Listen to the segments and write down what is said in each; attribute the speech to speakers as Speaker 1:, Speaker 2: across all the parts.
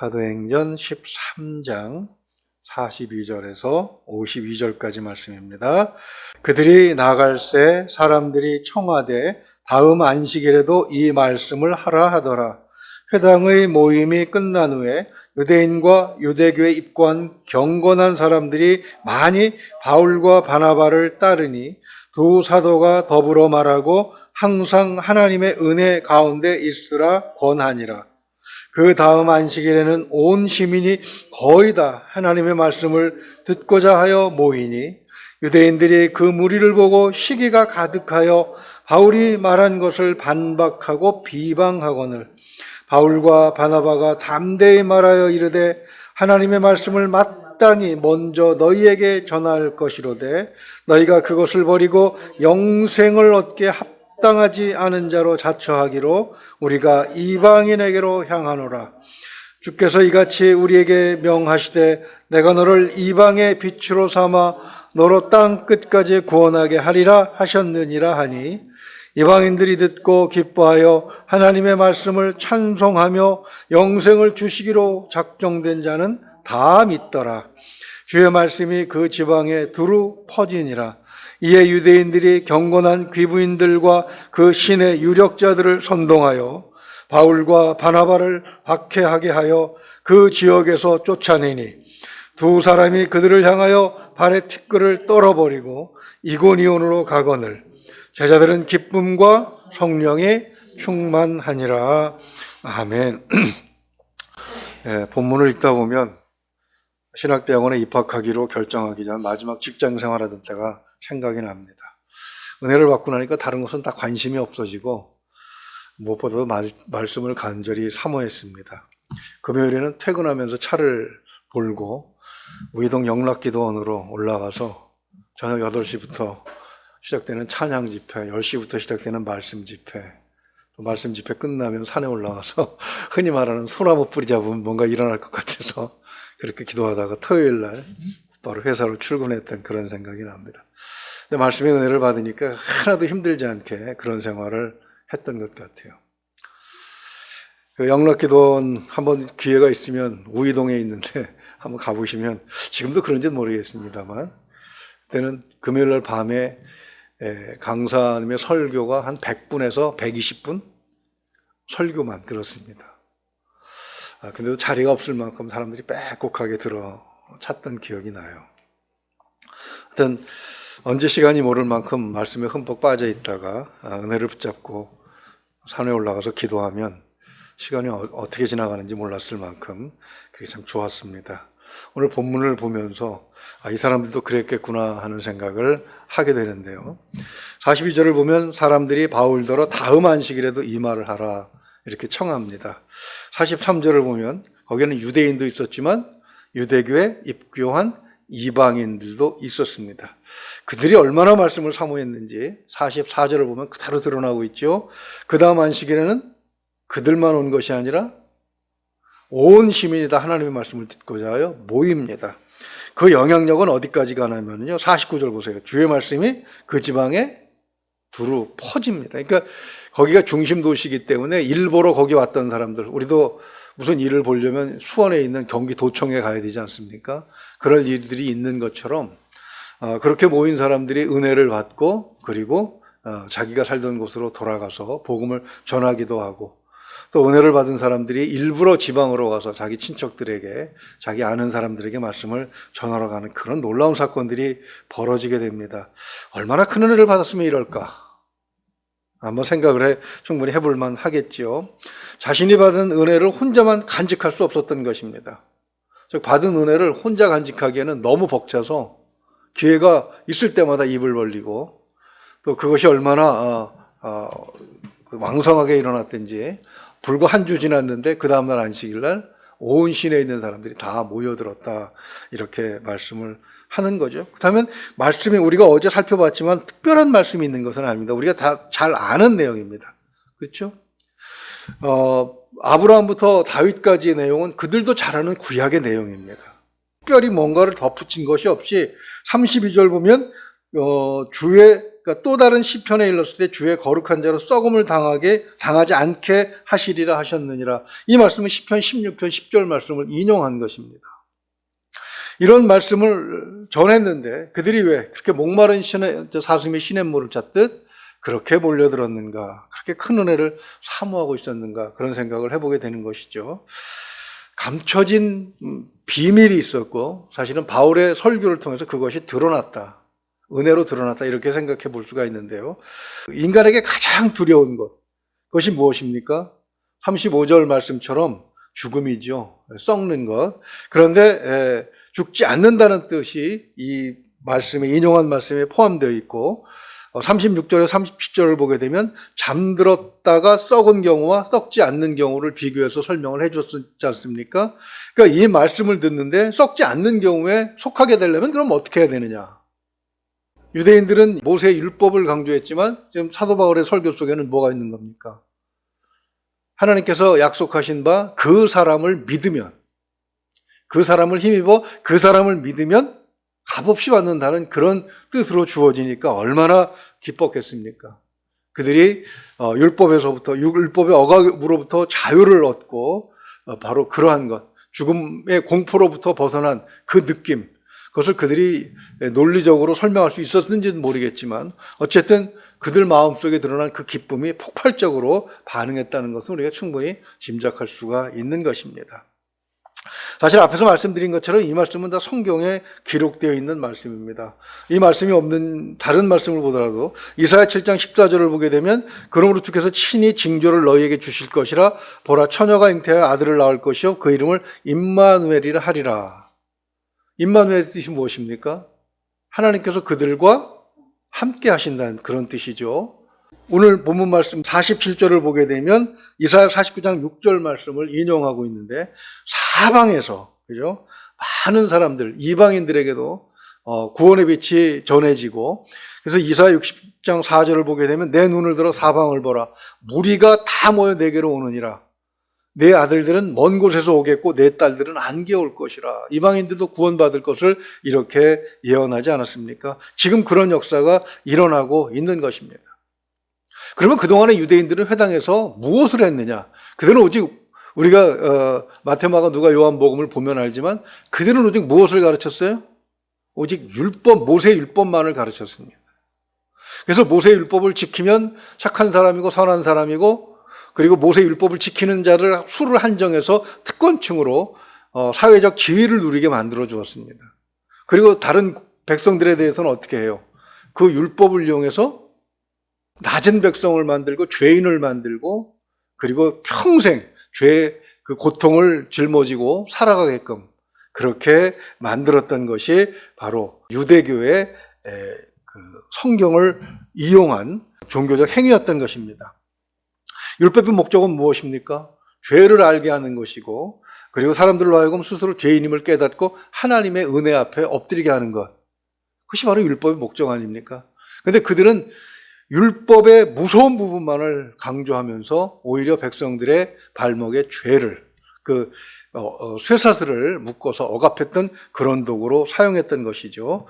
Speaker 1: 사도행전 13장 42절에서 52절까지 말씀입니다. 그들이 나갈새 사람들이 청하되 다음 안식일에도 이 말씀을 하라 하더라. 회당의 모임이 끝난 후에 유대인과 유대교에 입고한 경건한 사람들이 많이 바울과 바나바를 따르니 두 사도가 더불어 말하고 항상 하나님의 은혜 가운데 있으라 권하니라. 그 다음 안식일에는 온 시민이 거의 다 하나님의 말씀을 듣고자 하여 모이니 유대인들이 그 무리를 보고 시기가 가득하여 바울이 말한 것을 반박하고 비방하거늘 바울과 바나바가 담대히 말하여 이르되 하나님의 말씀을 마땅히 먼저 너희에게 전할 것이로되 너희가 그것을 버리고 영생을 얻게 합당하지 않은 자로 자처하기로 우리가 이방인에게로 향하노라. 주께서 이같이 우리에게 명하시되 내가 너를 이방의 빛으로 삼아 너로 땅 끝까지 구원하게 하리라 하셨느니라 하니 이방인들이 듣고 기뻐하여 하나님의 말씀을 찬송하며 영생을 주시기로 작정된 자는 다 믿더라. 주의 말씀이 그 지방에 두루 퍼지니라. 이에 유대인들이 경건한 귀부인들과 그 신의 유력자들을 선동하여 바울과 바나바를 박해하게 하여 그 지역에서 쫓아내니 두 사람이 그들을 향하여 발에 티끌을 떨어버리고 이고니온으로 가거늘 제자들은 기쁨과 성령에 충만하니라. 아멘. 본문을 읽다 보면 신학대학원에 입학하기로 결정하기 전 마지막 직장 생활하던 때가 생각이 납니다. 은혜를 받고 나니까 다른 것은 다 관심이 없어지고 무엇보다도 말씀을 간절히 사모했습니다. 금요일에는 퇴근하면서 차를 몰고 우이동 영락기도원으로 올라가서 저녁 8시부터 시작되는 찬양 집회, 10시부터 시작되는 말씀 집회, 또 말씀 집회 끝나면 산에 올라가서 흔히 말하는 소나무 뿌리 잡으면 뭔가 일어날 것 같아서 그렇게 기도하다가 토요일 날 바로 회사로 출근했던 그런 생각이 납니다. 근데 말씀의 은혜를 받으니까 하나도 힘들지 않게 그런 생활을 했던 것 같아요. 그 영락기도원 한번 기회가 있으면 우이동에 있는데 한번 가보시면 지금도 그런지는 모르겠습니다만 그때는 금요일 날 밤에 강사님의 설교가 한 100분에서 120분 설교만 그렇습니다. 근데도 자리가 없을 만큼 사람들이 빼곡하게 들어 찾던 기억이 나요. 하여튼 언제 시간이 모를 만큼 말씀에 흠뻑 빠져 있다가 은혜를 붙잡고 산에 올라가서 기도하면 시간이 어떻게 지나가는지 몰랐을 만큼 그게 참 좋았습니다. 오늘 본문을 보면서 이 사람들도 그랬겠구나 하는 생각을 하게 되는데요. 42절을 보면 사람들이 바울더러 다음 안식일에도 이 말을 하라 이렇게 청합니다. 43절을 보면 거기에는 유대인도 있었지만 유대교에 입교한 이방인들도 있었습니다. 그들이 얼마나 말씀을 사모했는지 44절을 보면 그대로 드러나고 있죠. 그 다음 안식일에는 그들만 온 것이 아니라 온 시민이 다 하나님의 말씀을 듣고자 하여 모입니다. 그 영향력은 어디까지 가냐면요. 49절 보세요. 주의 말씀이 그 지방에 두루 퍼집니다. 그러니까 거기가 중심 도시이기 때문에 일 보러 거기 왔던 사람들, 우리도 무슨 일을 보려면 수원에 있는 경기도청에 가야 되지 않습니까? 그럴 일들이 있는 것처럼 그렇게 모인 사람들이 은혜를 받고 그리고 자기가 살던 곳으로 돌아가서 복음을 전하기도 하고 또 은혜를 받은 사람들이 일부러 지방으로 가서 자기 친척들에게 자기 아는 사람들에게 말씀을 전하러 가는 그런 놀라운 사건들이 벌어지게 됩니다. 얼마나 큰 은혜를 받았으면 이럴까? 한번 생각을 충분히 해볼 만 하겠지요. 자신이 받은 은혜를 혼자만 간직할 수 없었던 것입니다. 즉 받은 은혜를 혼자 간직하기에는 너무 벅차서 기회가 있을 때마다 입을 벌리고 또 그것이 얼마나 왕성하게 일어났든지 불과 한 주 지났는데 그 다음날 안식일날 온 시내에 있는 사람들이 다 모여들었다 이렇게 말씀을 하는 거죠. 그렇다면 말씀이 우리가 어제 살펴봤지만 특별한 말씀이 있는 것은 아닙니다. 우리가 다 잘 아는 내용입니다. 그렇죠? 아브라함부터 다윗까지의 내용은 그들도 잘 아는 구약의 내용입니다. 특별히 뭔가를 덧붙인 것이 없이 32절 보면 그러니까 또 다른 시편에 일렀을 때 주의 거룩한 자로 썩음을 당하지 않게 하시리라 하셨느니라. 이 말씀은 시편 16편 10절 말씀을 인용한 것입니다. 이런 말씀을 전했는데 그들이 왜 그렇게 목마른 사슴이 시냇물을 찾듯 그렇게 몰려들었는가, 그렇게 큰 은혜를 사모하고 있었는가, 그런 생각을 해보게 되는 것이죠. 감춰진 비밀이 있었고 사실은 바울의 설교를 통해서 그것이 드러났다, 은혜로 드러났다, 이렇게 생각해 볼 수가 있는데요. 인간에게 가장 두려운 것, 그것이 무엇입니까? 35절 말씀처럼 죽음이죠. 썩는 것. 그런데 죽지 않는다는 뜻이 이 말씀에, 인용한 말씀에 포함되어 있고, 36절에 37절을 보게 되면 잠들었다가 썩은 경우와 썩지 않는 경우를 비교해서 설명을 해줬지 않습니까? 그러니까 이 말씀을 듣는데 썩지 않는 경우에 속하게 되려면 그럼 어떻게 해야 되느냐? 유대인들은 모세의 율법을 강조했지만 지금 사도 바울의 설교 속에는 뭐가 있는 겁니까? 하나님께서 약속하신 바 그 사람을 믿으면, 그 사람을 힘입어 그 사람을 믿으면 값없이 받는다는 그런 뜻으로 주어지니까 얼마나 기뻤겠습니까? 그들이 율법의 억압으로부터 자유를 얻고 바로 그러한 것, 죽음의 공포로부터 벗어난 그 느낌, 그것을 그들이 논리적으로 설명할 수 있었는지는 모르겠지만 어쨌든 그들 마음속에 드러난 그 기쁨이 폭발적으로 반응했다는 것은 우리가 충분히 짐작할 수가 있는 것입니다. 사실 앞에서 말씀드린 것처럼 이 말씀은 다 성경에 기록되어 있는 말씀입니다. 이 말씀이 없는 다른 말씀을 보더라도 이사야 7장 14절을 보게 되면 그러므로 주께서 친히 징조를 너희에게 주실 것이라 보라 처녀가 잉태하여 아들을 낳을 것이요 그 이름을 임마누엘이라 하리라. 임마누엘의 뜻이 무엇입니까? 하나님께서 그들과 함께 하신다는 그런 뜻이죠. 오늘 본문 말씀 47절을 보게 되면 이사야 49장 6절 말씀을 인용하고 있는데 사방에서, 그죠? 많은 사람들, 이방인들에게도 구원의 빛이 전해지고, 그래서 이사야 60장 4절을 보게 되면 내 눈을 들어 사방을 보라. 무리가 다 모여 내게로 오느니라. 내 아들들은 먼 곳에서 오겠고 내 딸들은 안개 올 것이라. 이방인들도 구원받을 것을 이렇게 예언하지 않았습니까? 지금 그런 역사가 일어나고 있는 것입니다. 그러면 그동안에 유대인들은 회당에서 무엇을 했느냐? 그들은 오직 우리가 마태마가 누가 요한복음을 보면 알지만 그들은 오직 무엇을 가르쳤어요? 오직 율법, 모세 율법만을 가르쳤습니다. 그래서 모세 율법을 지키면 착한 사람이고 선한 사람이고, 그리고 모세 율법을 지키는 자를 수를 한정해서 특권층으로 사회적 지위를 누리게 만들어 주었습니다. 그리고 다른 백성들에 대해서는 어떻게 해요? 그 율법을 이용해서 낮은 백성을 만들고 죄인을 만들고, 그리고 평생 죄의 그 고통을 짊어지고 살아가게끔 그렇게 만들었던 것이 바로 유대교의 그 성경을 이용한 종교적 행위였던 것입니다. 율법의 목적은 무엇입니까? 죄를 알게 하는 것이고, 그리고 사람들로 하여금 스스로 죄인임을 깨닫고 하나님의 은혜 앞에 엎드리게 하는 것. 그것이 바로 율법의 목적 아닙니까? 그런데 그들은 율법의 무서운 부분만을 강조하면서 오히려 백성들의 발목에 죄를, 쇠사슬을 묶어서 억압했던 그런 도구로 사용했던 것이죠.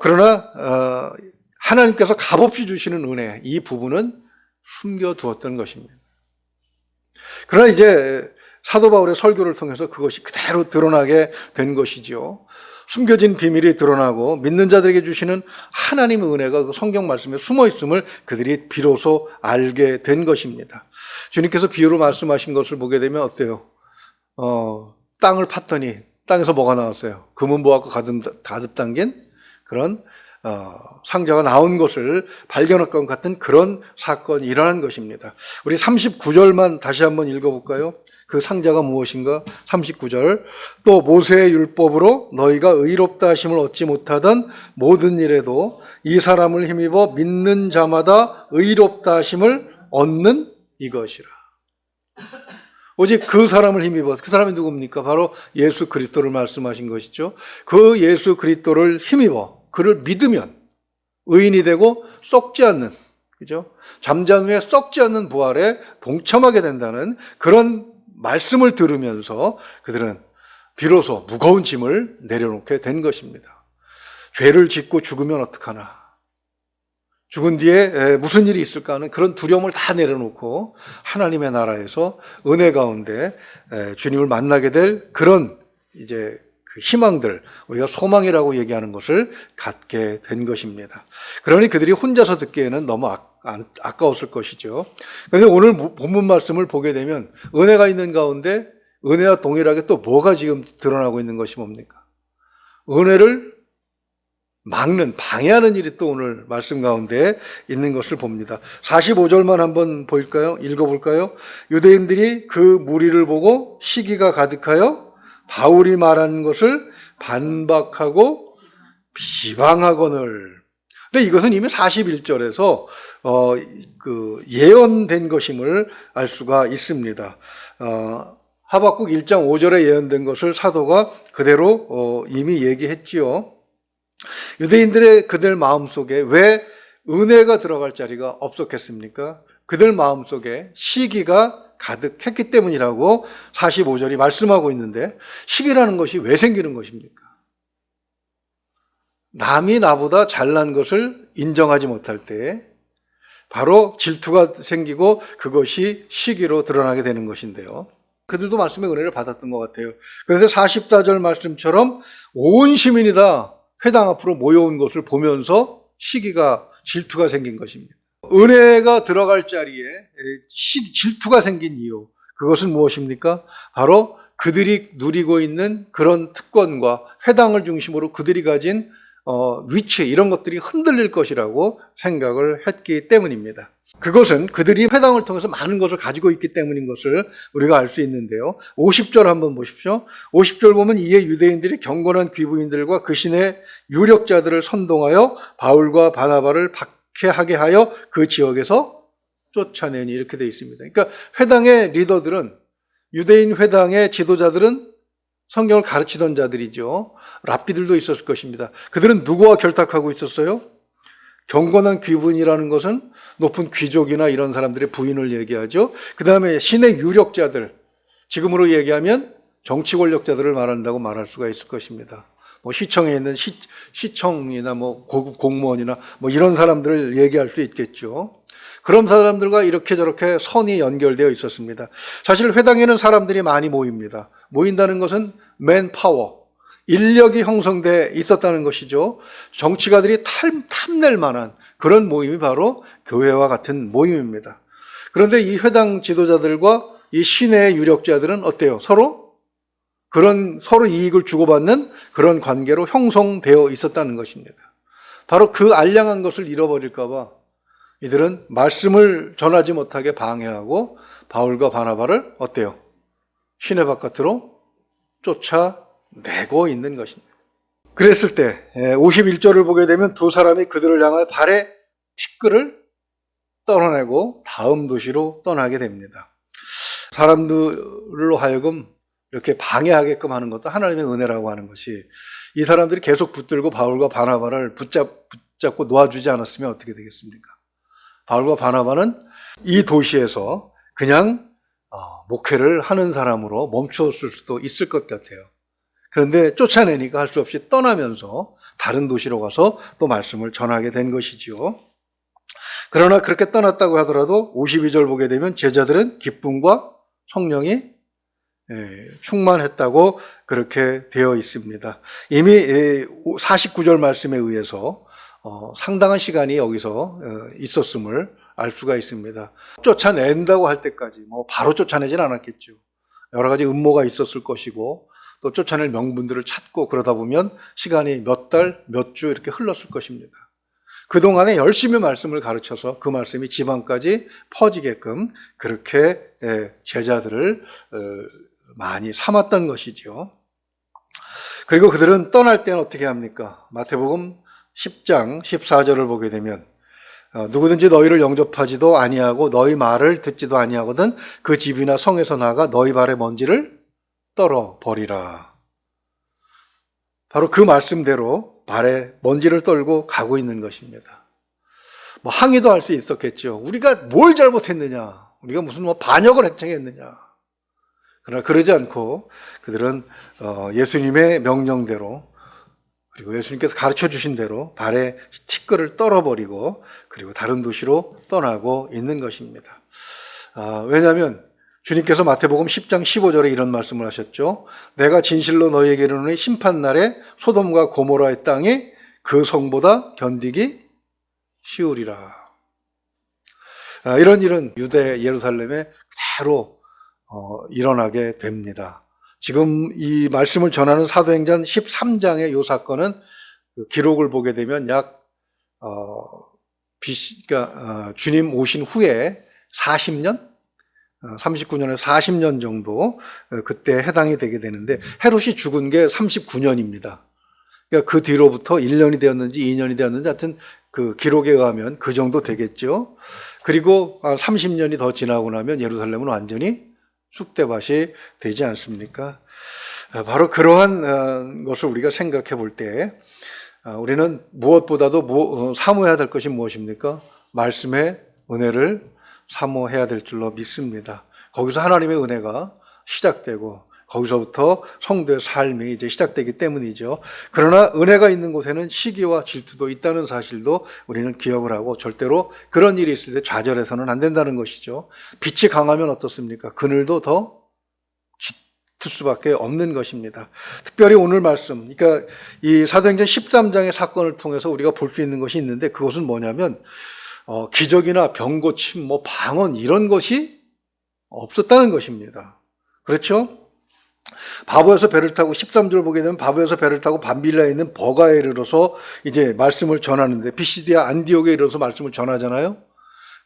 Speaker 1: 그러나 하나님께서 값없이 주시는 은혜, 이 부분은 숨겨두었던 것입니다. 그러나 이제 사도 바울의 설교를 통해서 그것이 그대로 드러나게 된 것이죠. 숨겨진 비밀이 드러나고 믿는 자들에게 주시는 하나님의 은혜가 그 성경 말씀에 숨어 있음을 그들이 비로소 알게 된 것입니다. 주님께서 비유로 말씀하신 것을 보게 되면 어때요? 땅을 팠더니 땅에서 뭐가 나왔어요? 금은 보화과 가득 담긴 그런 상자가 나온 것을 발견할 것 같은 그런 사건이 일어난 것입니다. 우리 39절만 다시 한번 읽어볼까요? 그 상자가 무엇인가? 39절. 또 모세의 율법으로 너희가 의롭다 하심을 얻지 못하던 모든 일에도 이 사람을 힘입어 믿는 자마다 의롭다 하심을 얻는 이것이라. 오직 그 사람을 힘입어, 그 사람이 누굽니까? 바로 예수 그리스도를 말씀하신 것이죠. 그 예수 그리스도를 힘입어 그를 믿으면 의인이 되고 썩지 않는, 그죠? 잠잠 후에 썩지 않는 부활에 동참하게 된다는 그런 말씀을 들으면서 그들은 비로소 무거운 짐을 내려놓게 된 것입니다. 죄를 짓고 죽으면 어떡하나. 죽은 뒤에 무슨 일이 있을까 하는 그런 두려움을 다 내려놓고 하나님의 나라에서 은혜 가운데 주님을 만나게 될 그런 이제 그 희망들, 우리가 소망이라고 얘기하는 것을 갖게 된 것입니다. 그러니 그들이 혼자서 듣기에는 너무 아까웠을 것이죠. 그런데 오늘 본문 말씀을 보게 되면 은혜가 있는 가운데 은혜와 동일하게 또 뭐가 지금 드러나고 있는 것이 뭡니까? 은혜를 막는, 방해하는 일이 또 오늘 말씀 가운데 있는 것을 봅니다. 45절만 한번 보일까요? 읽어볼까요? 유대인들이 그 무리를 보고 시기가 가득하여 바울이 말하는 것을 반박하고 비방하거늘. 근데 이것은 이미 41절에서 그 예언된 것임을 알 수가 있습니다. 하박국 1장 5절에 예언된 것을 사도가 그대로 이미 얘기했지요. 유대인들의 그들 마음속에 왜 은혜가 들어갈 자리가 없었겠습니까? 그들 마음속에 시기가 가득했기 때문이라고 45절이 말씀하고 있는데, 시기라는 것이 왜 생기는 것입니까? 남이 나보다 잘난 것을 인정하지 못할 때 바로 질투가 생기고 그것이 시기로 드러나게 되는 것인데요. 그들도 말씀의 은혜를 받았던 것 같아요. 그런데 44절 말씀처럼 온 시민이 다 회당 앞으로 모여온 것을 보면서 시기가, 질투가 생긴 것입니다. 은혜가 들어갈 자리에 질투가 생긴 이유, 그것은 무엇입니까? 바로 그들이 누리고 있는 그런 특권과 회당을 중심으로 그들이 가진 위치, 이런 것들이 흔들릴 것이라고 생각을 했기 때문입니다. 그것은 그들이 회당을 통해서 많은 것을 가지고 있기 때문인 것을 우리가 알 수 있는데요. 50절 한번 보십시오. 50절 보면 이에 유대인들이 경건한 귀부인들과 그 신의 유력자들을 선동하여 바울과 바나바를 박해하게 하여 그 지역에서 쫓아내니, 이렇게 되어 있습니다. 그러니까 회당의 리더들은, 유대인 회당의 지도자들은 성경을 가르치던 자들이죠. 랍비들도 있었을 것입니다. 그들은 누구와 결탁하고 있었어요? 경건한 귀부인이라는 것은 높은 귀족이나 이런 사람들의 부인을 얘기하죠. 그 다음에 신의 유력자들, 지금으로 얘기하면 정치 권력자들을 말한다고 말할 수가 있을 것입니다. 뭐 시청에 있는 시청이나 뭐 고급 공무원이나 뭐 이런 사람들을 얘기할 수 있겠죠. 그런 사람들과 이렇게 저렇게 선이 연결되어 있었습니다. 사실 회당에는 사람들이 많이 모입니다. 모인다는 것은 맨파워, 인력이 형성돼 있었다는 것이죠. 정치가들이 탐낼 만한 그런 모임이 바로 교회와 같은 모임입니다. 그런데 이 회당 지도자들과 이 신의 유력자들은 어때요? 서로 이익을 주고받는 그런 관계로 형성되어 있었다는 것입니다. 바로 그 알량한 것을 잃어버릴까 봐 이들은 말씀을 전하지 못하게 방해하고 바울과 바나바를 어때요? 시내 바깥으로 쫓아내고 있는 것입니다. 그랬을 때 51절을 보게 되면 두 사람이 그들을 향하여 발에 티끌을 떨어내고 다음 도시로 떠나게 됩니다. 사람들로 하여금 이렇게 방해하게끔 하는 것도 하나님의 은혜라고 하는 것이, 이 사람들이 계속 붙들고 바울과 바나바를 붙잡고 놓아주지 않았으면 어떻게 되겠습니까? 바울과 바나바는 이 도시에서 그냥 목회를 하는 사람으로 멈추었을 수도 있을 것 같아요. 그런데 쫓아내니까 할 수 없이 떠나면서 다른 도시로 가서 또 말씀을 전하게 된 것이지요. 그러나 그렇게 떠났다고 하더라도 52절 보게 되면 제자들은 기쁨과 성령이 충만했다고 그렇게 되어 있습니다. 이미 49절 말씀에 의해서 상당한 시간이 여기서 있었음을 알 수가 있습니다. 쫓아낸다고 할 때까지 바로 쫓아내진 않았겠죠. 여러 가지 음모가 있었을 것이고 또 쫓아낼 명분들을 찾고 그러다 보면 시간이 몇 달, 몇 주 이렇게 흘렀을 것입니다. 그동안에 열심히 말씀을 가르쳐서 그 말씀이 지방까지 퍼지게끔 그렇게 제자들을 많이 삼았던 것이죠. 그리고 그들은 떠날 때는 어떻게 합니까? 마태복음 10장 14절을 보게 되면 누구든지 너희를 영접하지도 아니하고 너희 말을 듣지도 아니하거든 그 집이나 성에서 나가 너희 발에 먼지를 떨어 버리라. 바로 그 말씀대로 발에 먼지를 떨고 가고 있는 것입니다. 항의도 할 수 있었겠죠. 우리가 뭘 잘못했느냐, 우리가 무슨 반역을 행했느냐. 그러나 그러지 않고 그들은 예수님의 명령대로 그리고 예수님께서 가르쳐 주신 대로 발에 티끌을 떨어버리고 그리고 다른 도시로 떠나고 있는 것입니다. 왜냐하면 주님께서 마태복음 10장 15절에 이런 말씀을 하셨죠. 내가 진실로 너희에게 이르노니 심판날에 소돔과 고모라의 땅이 그 성보다 견디기 쉬우리라. 이런 일은 유대 예루살렘에 그대로 일어나게 됩니다. 지금 이 말씀을 전하는 사도행전 13장의 이 사건은 기록을 보게 되면 그러니까 주님 오신 후에 40년, 39년에서 40년 정도 그때 해당이 되게 되는데 헤롯이 죽은 게 39년입니다. 그러니까 그 뒤로부터 1년이 되었는지 2년이 되었는지 하여튼 그 기록에 의하면 그 정도 되겠죠. 그리고 30년이 더 지나고 나면 예루살렘은 완전히 쑥대밭이 되지 않습니까? 바로 그러한 것을 우리가 생각해 볼 때 우리는 무엇보다도 사모해야 될 것이 무엇입니까? 말씀의 은혜를 사모해야 될 줄로 믿습니다. 거기서 하나님의 은혜가 시작되고 거기서부터 성도의 삶이 이제 시작되기 때문이죠. 그러나 은혜가 있는 곳에는 시기와 질투도 있다는 사실도 우리는 기억을 하고 절대로 그런 일이 있을 때 좌절해서는 안 된다는 것이죠. 빛이 강하면 어떻습니까? 그늘도 더 짙을 수밖에 없는 것입니다. 특별히 오늘 말씀, 그러니까 이 사도행전 13장의 사건을 통해서 우리가 볼 수 있는 것이 있는데 그것은 뭐냐면 기적이나 병고침, 방언 이런 것이 없었다는 것입니다. 그렇죠? 바보에서 배를 타고 13절 보게 되면 바보에서 배를 타고 밤빌라에 있는 버가에 이르러서 이제 말씀을 전하는데 비시디아 안디옥에 이르러서 말씀을 전하잖아요.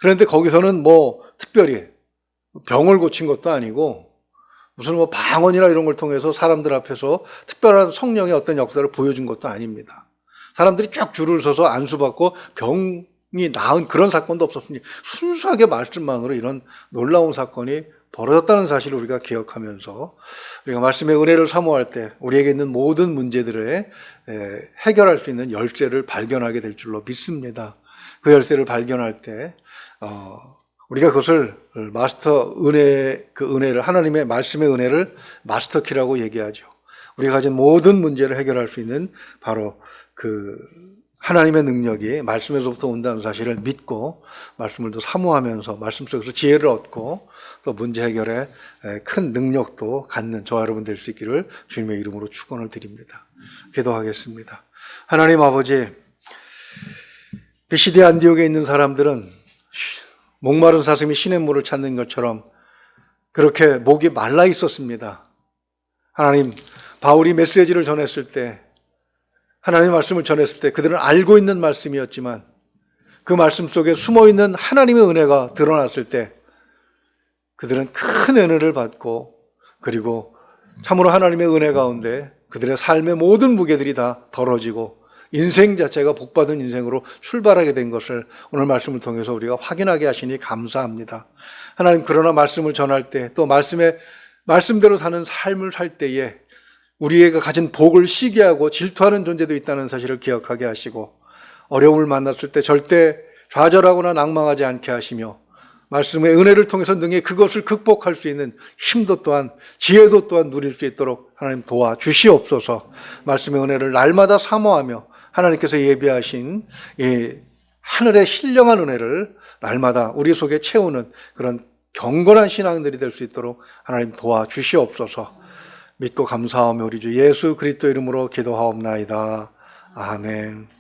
Speaker 1: 그런데 거기서는 특별히 병을 고친 것도 아니고 무슨 방언이나 이런 걸 통해서 사람들 앞에서 특별한 성령의 어떤 역사를 보여준 것도 아닙니다. 사람들이 쭉 줄을 서서 안수받고 병이 나은 그런 사건도 없었습니다. 순수하게 말씀만으로 이런 놀라운 사건이 벌어졌다는 사실을 우리가 기억하면서 우리가 말씀의 은혜를 사모할 때 우리에게 있는 모든 문제들을 해결할 수 있는 열쇠를 발견하게 될 줄로 믿습니다. 그 열쇠를 발견할 때 우리가 그것을 그 은혜를 하나님의 말씀의 은혜를 마스터키라고 얘기하죠. 우리가 가진 모든 문제를 해결할 수 있는 바로 그 하나님의 능력이 말씀에서부터 온다는 사실을 믿고 말씀을 더 사모하면서 말씀 속에서 지혜를 얻고 또 문제 해결에 큰 능력도 갖는 저와 여러분 될 수 있기를 주님의 이름으로 축원을 드립니다. 기도하겠습니다. 하나님 아버지, 비시디 안디옥에 있는 사람들은 목마른 사슴이 시냇물을 찾는 것처럼 그렇게 목이 말라 있었습니다. 하나님, 바울이 메시지를 전했을 때 하나님의 말씀을 전했을 때 그들은 알고 있는 말씀이었지만 그 말씀 속에 숨어있는 하나님의 은혜가 드러났을 때 그들은 큰 은혜를 받고 그리고 참으로 하나님의 은혜 가운데 그들의 삶의 모든 무게들이 다 덜어지고 인생 자체가 복받은 인생으로 출발하게 된 것을 오늘 말씀을 통해서 우리가 확인하게 하시니 감사합니다. 하나님, 그러나 말씀을 전할 때 또 말씀대로 사는 삶을 살 때에 우리가 가진 복을 시기하고 질투하는 존재도 있다는 사실을 기억하게 하시고 어려움을 만났을 때 절대 좌절하거나 낭망하지 않게 하시며 말씀의 은혜를 통해서 능히 그것을 극복할 수 있는 힘도 또한 지혜도 또한 누릴 수 있도록 하나님 도와주시옵소서. 말씀의 은혜를 날마다 사모하며 하나님께서 예비하신 이 하늘의 신령한 은혜를 날마다 우리 속에 채우는 그런 경건한 신앙들이 될 수 있도록 하나님 도와주시옵소서. 믿고 감사하며 우리 주 예수 그리스도 이름으로 기도하옵나이다. 아멘.